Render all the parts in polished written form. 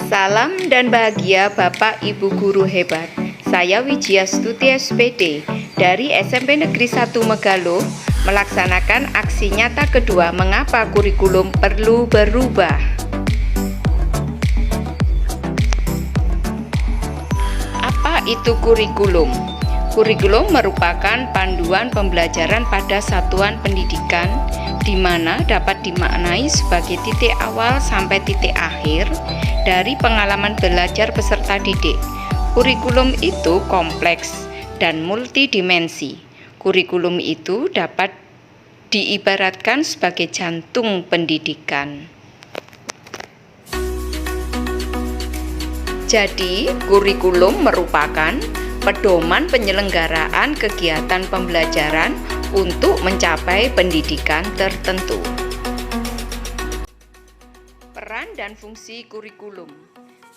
Salam dan bahagia Bapak Ibu Guru hebat. Saya Wijiastuti SPD dari SMP Negeri 1 Megalo melaksanakan aksi nyata kedua mengapa kurikulum perlu berubah. Apa itu kurikulum? Kurikulum merupakan panduan pembelajaran pada satuan pendidikan di mana dapat dimaknai sebagai titik awal sampai titik akhir dari pengalaman belajar peserta didik. Kurikulum itu kompleks dan multidimensi. Kurikulum itu dapat diibaratkan sebagai jantung pendidikan. Jadi, kurikulum merupakan pedoman penyelenggaraan kegiatan pembelajaran untuk mencapai pendidikan tertentu. Peran dan fungsi kurikulum.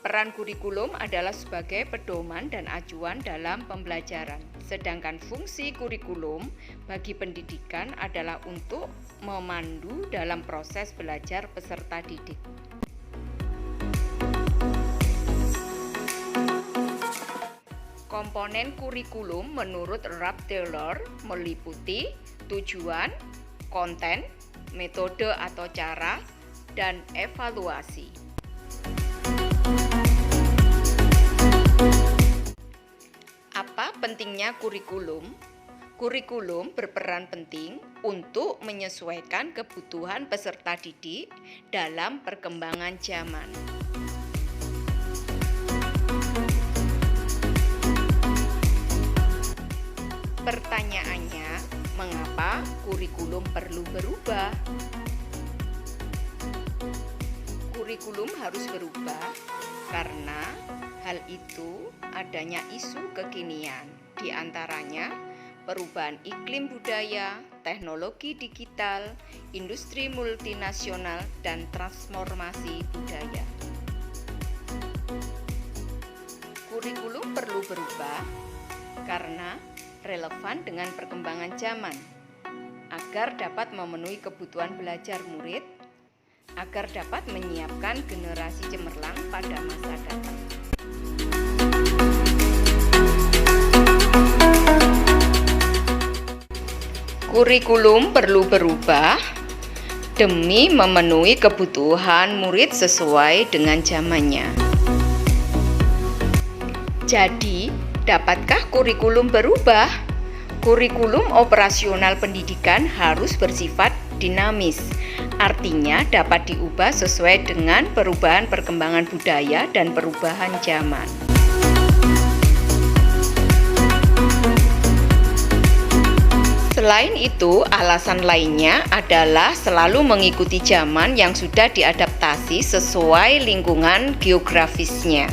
Peran kurikulum adalah sebagai pedoman dan acuan dalam pembelajaran, sedangkan fungsi kurikulum bagi pendidikan adalah untuk memandu dalam proses belajar peserta didik. Komponen kurikulum menurut Ralph Taylor meliputi tujuan, konten, metode atau cara, dan evaluasi. Apa pentingnya kurikulum? Kurikulum berperan penting untuk menyesuaikan kebutuhan peserta didik dalam perkembangan zaman. Pertanyaannya, mengapa kurikulum perlu berubah? Kurikulum harus berubah karena hal itu adanya isu kekinian, di antaranya perubahan iklim budaya, teknologi digital, industri multinasional, dan transformasi budaya. Kurikulum perlu berubah karena relevan dengan perkembangan zaman, agar dapat memenuhi kebutuhan belajar murid, agar dapat menyiapkan generasi cemerlang pada masa datang. Kurikulum perlu berubah demi memenuhi kebutuhan murid sesuai dengan zamannya. Jadi, dapatkah kurikulum berubah? Kurikulum operasional pendidikan harus bersifat dinamis, artinya dapat diubah sesuai dengan perubahan perkembangan budaya dan perubahan zaman. Selain itu, alasan lainnya adalah selalu mengikuti zaman yang sudah diadaptasi sesuai lingkungan geografisnya.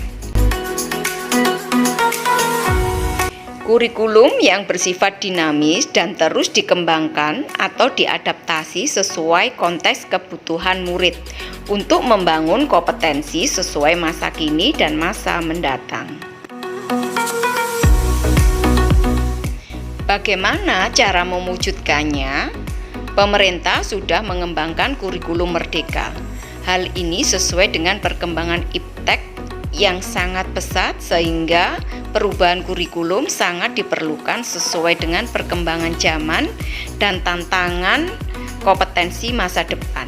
Kurikulum yang bersifat dinamis dan terus dikembangkan atau diadaptasi sesuai konteks kebutuhan murid untuk membangun kompetensi sesuai masa kini dan masa mendatang. Bagaimana cara mewujudkannya? Pemerintah sudah mengembangkan kurikulum merdeka. Hal ini sesuai dengan perkembangan iptek yang sangat pesat sehingga perubahan kurikulum sangat diperlukan sesuai dengan perkembangan zaman dan tantangan kompetensi masa depan.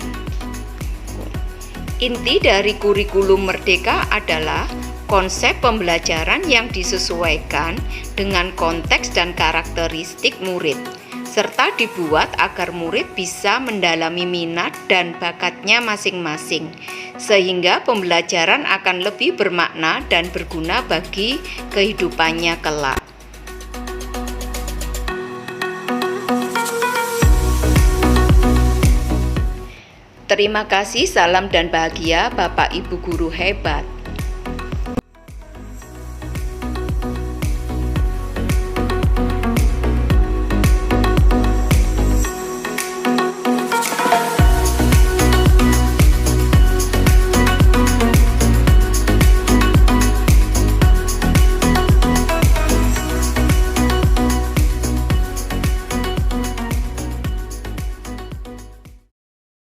Inti dari kurikulum merdeka adalah konsep pembelajaran yang disesuaikan dengan konteks dan karakteristik murid, serta dibuat agar murid bisa mendalami minat dan bakatnya masing-masing, sehingga pembelajaran akan lebih bermakna dan berguna bagi kehidupannya kelak. Terima kasih, salam dan bahagia Bapak Ibu Guru hebat.